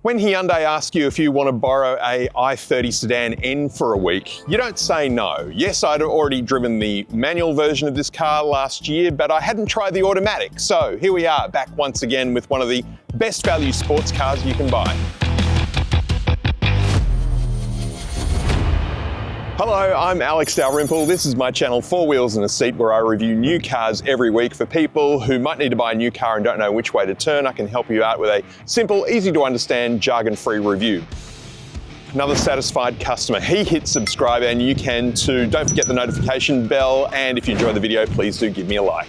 When Hyundai asks you if you want to borrow a i30 Sedan N for a week, you don't say no. Yes, I'd already driven the manual version of this car last year, but I hadn't tried the automatic. So here we are, back once again with one of the best value sports cars you can buy. Hello, I'm Alex Dalrymple. This is my channel, Four Wheels and a Seat, where I review new cars every week for people who might need to buy a new car and don't know which way to turn. I can help you out with a simple, easy to understand, jargon-free review. Another satisfied customer. He hit subscribe and you can too. Don't forget the notification bell, and if you enjoy the video, please do give me a like.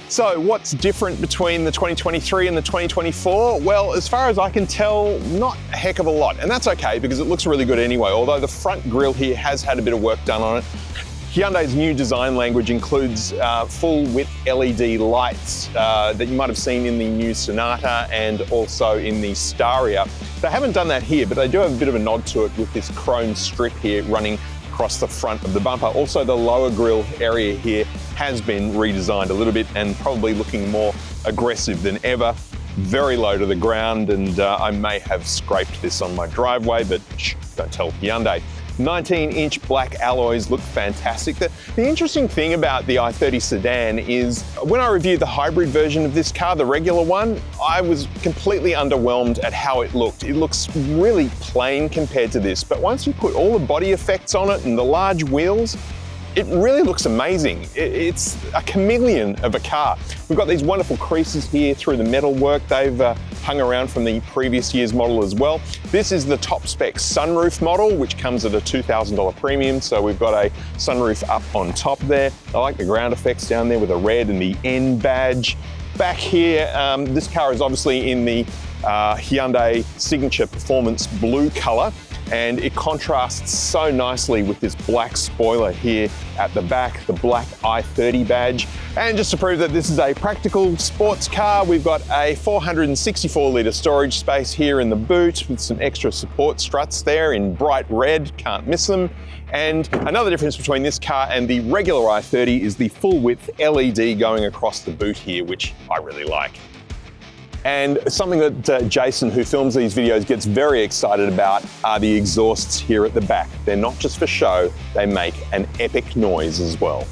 So what's different between the 2023 and the 2024? Well, as far as I can tell, not a heck of a lot. And that's okay because it looks really good anyway, although the front grille here has had a bit of work done on it. Hyundai's new design language includes full width LED lights that you might have seen in the new Sonata and also in the Staria. They haven't done that here, but they do have a bit of a nod to it with this chrome strip here running across the front of the bumper. Also, the lower grille area here has been redesigned a little bit and probably looking more aggressive than ever. Very low to the ground, and I may have scraped this on my driveway, but shh, don't tell Hyundai. 19-inch black alloys look fantastic. The interesting thing about the i30 Sedan is when I reviewed the hybrid version of this car, the regular one, I was completely underwhelmed at how it looked. It looks really plain compared to this, but once you put all the body effects on it and the large wheels, it really looks amazing. It's a chameleon of a car. We've got these wonderful creases here through the metal work. They've hung around from the previous year's model as well. This is the top spec sunroof model, which comes at a $2,000 premium. So we've got a sunroof up on top there. I like the ground effects down there with the red and the N badge. Back here, this car is obviously in the Hyundai signature performance blue color, and it contrasts so nicely with this black spoiler here at the back, the black i30 badge. And just to prove that this is a practical sports car, we've got a 464-litre storage space here in the boot with some extra support struts there in bright red, can't miss them. And another difference between this car and the regular i30 is the full width LED going across the boot here, which I really like. And something that Jason, who films these videos, gets very excited about are the exhausts here at the back. They're not just for show, they make an epic noise as well.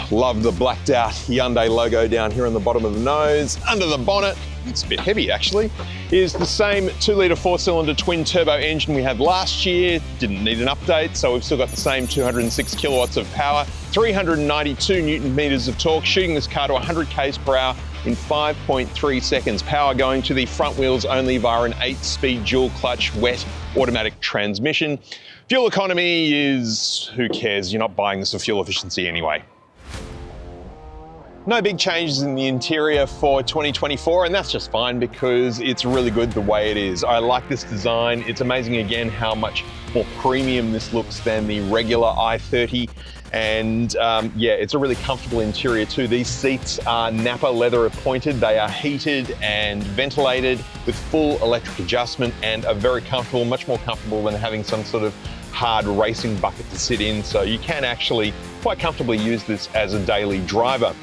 Love the blacked out Hyundai logo down here on the bottom of the nose. Under the bonnet, it's a bit heavy actually, is the same 2-litre 4-cylinder twin turbo engine we had last year. Didn't need an update, so we've still got the same 206 kilowatts of power, 392 Newton meters of torque, shooting this car to 100 k's per hour in 5.3 seconds. Power going to the front wheels only via an 8-speed dual clutch wet automatic transmission. Fuel economy is, who cares? You're not buying this for fuel efficiency anyway. No big changes in the interior for 2024, and that's just fine because it's really good the way it is. I like this design. It's amazing again how much more premium this looks than the regular i30. And yeah, it's a really comfortable interior too. These seats are Napa leather appointed. They are heated and ventilated with full electric adjustment and are very comfortable, much more comfortable than having some sort of hard racing bucket to sit in. So you can actually quite comfortably use this as a daily driver.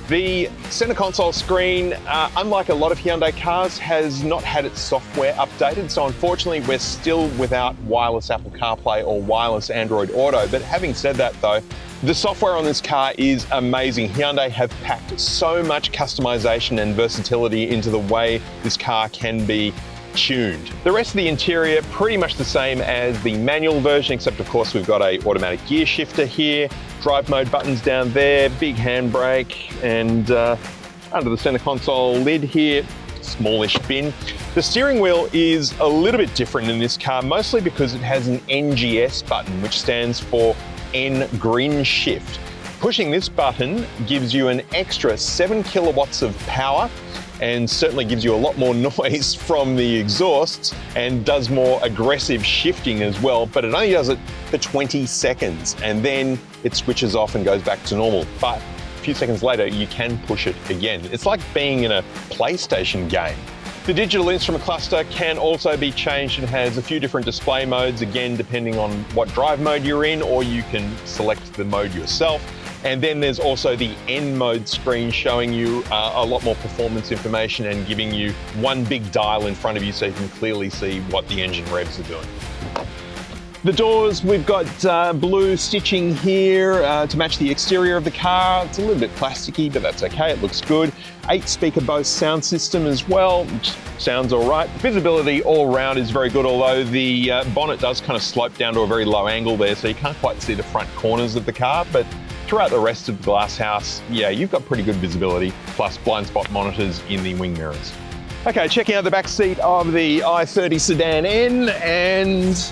The center console screen, unlike a lot of Hyundai cars, has not had its software updated. So unfortunately, we're still without wireless Apple CarPlay or wireless Android Auto. But having said that though, the software on this car is amazing. Hyundai have packed so much customization and versatility into the way this car can be tuned. The rest of the interior, pretty much the same as the manual version, except of course we've got a automatic gear shifter here, drive mode buttons down there, big handbrake, and under the center console lid here, smallish bin. The steering wheel is a little bit different in this car, mostly because it has an NGS button, which stands for N Green Shift. Pushing this button gives you an extra 7 kilowatts of power and certainly gives you a lot more noise from the exhausts and does more aggressive shifting as well, but it only does it for 20 seconds and then it switches off and goes back to normal. But a few seconds later, you can push it again. It's like being in a PlayStation game. The digital instrument cluster can also be changed and has a few different display modes, again, depending on what drive mode you're in, or you can select the mode yourself. And then there's also the N mode screen showing you a lot more performance information and giving you one big dial in front of you so you can clearly see what the engine revs are doing. The doors, we've got blue stitching here to match the exterior of the car. It's a little bit plasticky, but that's okay, it looks good. 8-speaker Bose sound system as well, which sounds all right. Visibility all around is very good, although the bonnet does kind of slope down to a very low angle there, so you can't quite see the front corners of the car, but throughout the rest of the glass house, yeah, you've got pretty good visibility, plus blind spot monitors in the wing mirrors. Okay, checking out the back seat of the i30 Sedan N, and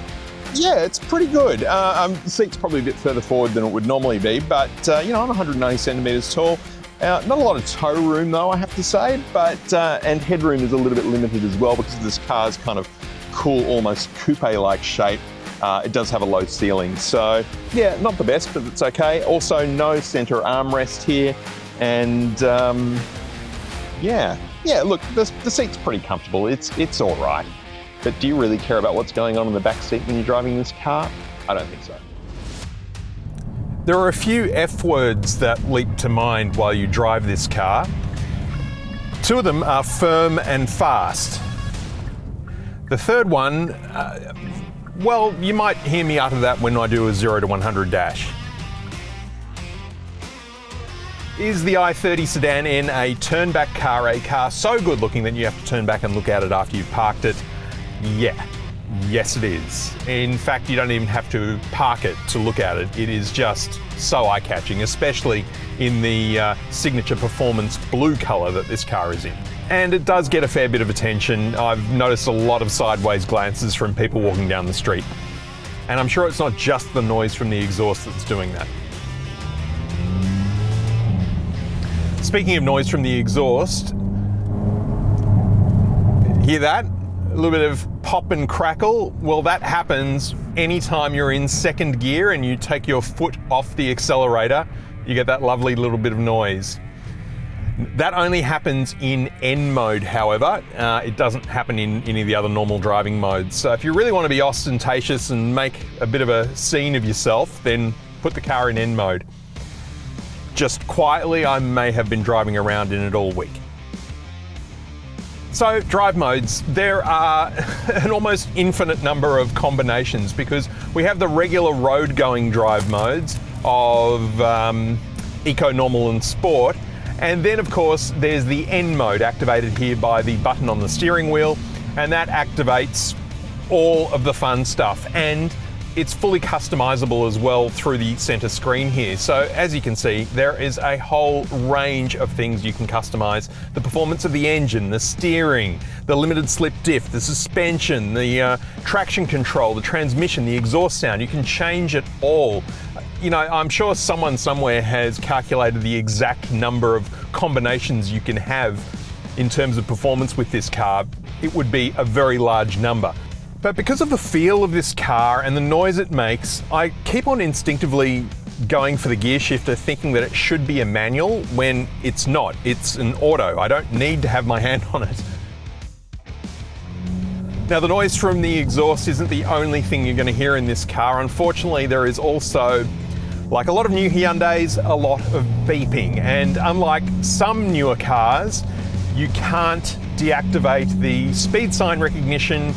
yeah, it's pretty good. The seat's probably a bit further forward than it would normally be, but you know, I'm 190 centimeters tall. Not a lot of toe room though, I have to say, but and headroom is a little bit limited as well because this car's kind of cool, almost coupe-like shape. It does have a low ceiling, so yeah, not the best, but it's okay. Also, no center armrest here, and yeah, look, the seat's pretty comfortable. It's all right. But do you really care about what's going on in the back seat when you're driving this car? I don't think so. There are a few F words that leap to mind while you drive this car. Two of them are firm and fast. The third one, well, you might hear me utter that when I do a 0 to 100 dash. Is the i30 Sedan N a turn-back car, a car so good looking that you have to turn back and look at it after you've parked it? Yeah, yes it is. In fact, you don't even have to park it to look at it. It is just so eye-catching, especially in the signature performance blue colour that this car is in. And it does get a fair bit of attention. I've noticed a lot of sideways glances from people walking down the street. And I'm sure it's not just the noise from the exhaust that's doing that. Speaking of noise from the exhaust, hear that? A little bit of pop and crackle. Well, that happens anytime you're in second gear and you take your foot off the accelerator, you get that lovely little bit of noise. That only happens in N mode, however. It doesn't happen in any of the other normal driving modes. So if you really want to be ostentatious and make a bit of a scene of yourself, then put the car in N mode. Just quietly, I may have been driving around in it all week. So, drive modes, there are an almost infinite number of combinations because we have the regular road-going drive modes of Eco, Normal and Sport, and then of course there's the N mode activated here by the button on the steering wheel, and that activates all of the fun stuff, and it's fully customizable as well through the center screen here. So as you can see, there is a whole range of things you can customize. The performance of the engine, the steering, the limited slip diff, the suspension, the traction control, the transmission, the exhaust sound. You can change it all. You know, I'm sure someone somewhere has calculated the exact number of combinations you can have in terms of performance with this car. It would be a very large number. But because of the feel of this car and the noise it makes, I keep on instinctively going for the gear shifter thinking that it should be a manual when it's not. It's an auto. I don't need to have my hand on it. Now, the noise from the exhaust isn't the only thing you're going to hear in this car. Unfortunately, there is also, like a lot of new Hyundais, a lot of beeping. And unlike some newer cars, you can't deactivate the speed sign recognition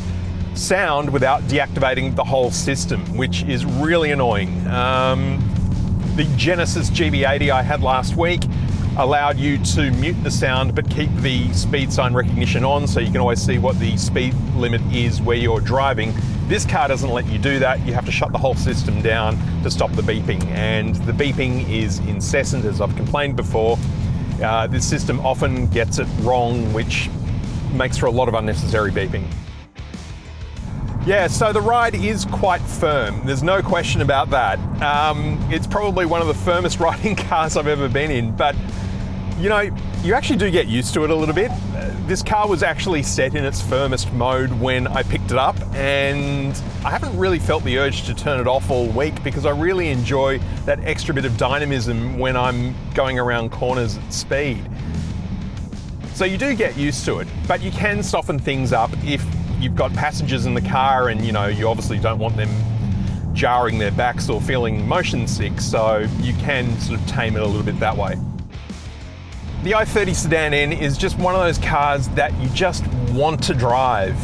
sound without deactivating the whole system, which is really annoying. The Genesis GV80 I had last week allowed you to mute the sound but keep the speed sign recognition on, so you can always see what the speed limit is where you're driving. This car doesn't let you do that. You have to shut the whole system down to stop the beeping, and the beeping is incessant, as I've complained before. This system often gets it wrong, which makes for a lot of unnecessary beeping. Yeah, so the ride is quite firm. There's no question about that. It's probably one of the firmest riding cars I've ever been in, but you know, you actually do get used to it a little bit. This car was actually set in its firmest mode when I picked it up, and I haven't really felt the urge to turn it off all week because I really enjoy that extra bit of dynamism when I'm going around corners at speed. So you do get used to it, but you can soften things up if you've got passengers in the car and you know, you obviously don't want them jarring their backs or feeling motion sick, so you can sort of tame it a little bit that way. The i30 Sedan N is just one of those cars that you just want to drive.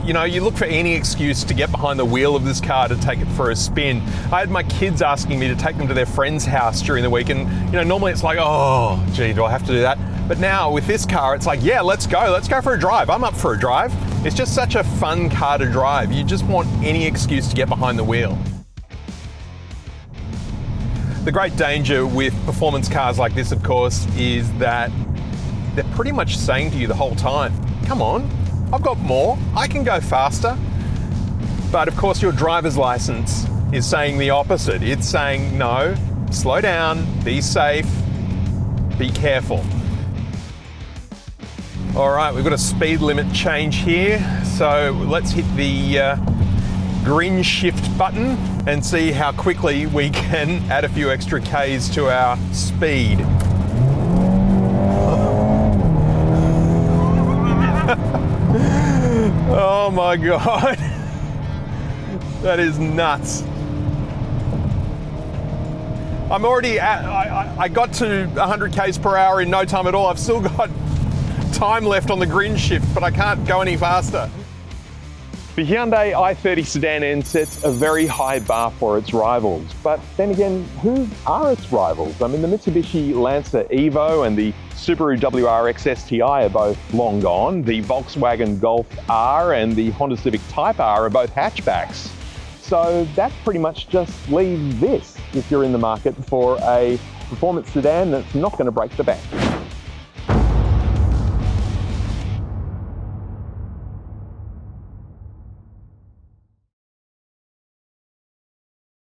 You know, you look for any excuse to get behind the wheel of this car to take it for a spin. I had my kids asking me to take them to their friend's house during the week, and you know, normally it's like, oh, gee, do I have to do that? But now with this car, it's like, yeah, let's go for a drive. I'm up for a drive. It's just such a fun car to drive. You just want any excuse to get behind the wheel. The great danger with performance cars like this, of course, is that they're pretty much saying to you the whole time, come on, I've got more, I can go faster. But of course your driver's license is saying the opposite. It's saying, no, slow down, be safe, be careful. All right, we've got a speed limit change here. So let's hit the green shift button and see how quickly we can add a few extra Ks to our speed. Oh my God, that is nuts. I'm already at, I got to 100 Ks per hour in no time at all. I've still got time left on the green shift, but I can't go any faster. The Hyundai i30 Sedan N sets a very high bar for its rivals, but then again, who are its rivals? I mean, the Mitsubishi Lancer Evo and the Subaru WRX STI are both long gone. The Volkswagen Golf R and the Honda Civic Type R are both hatchbacks. So that pretty much just leaves this if you're in the market for a performance sedan that's not going to break the bank.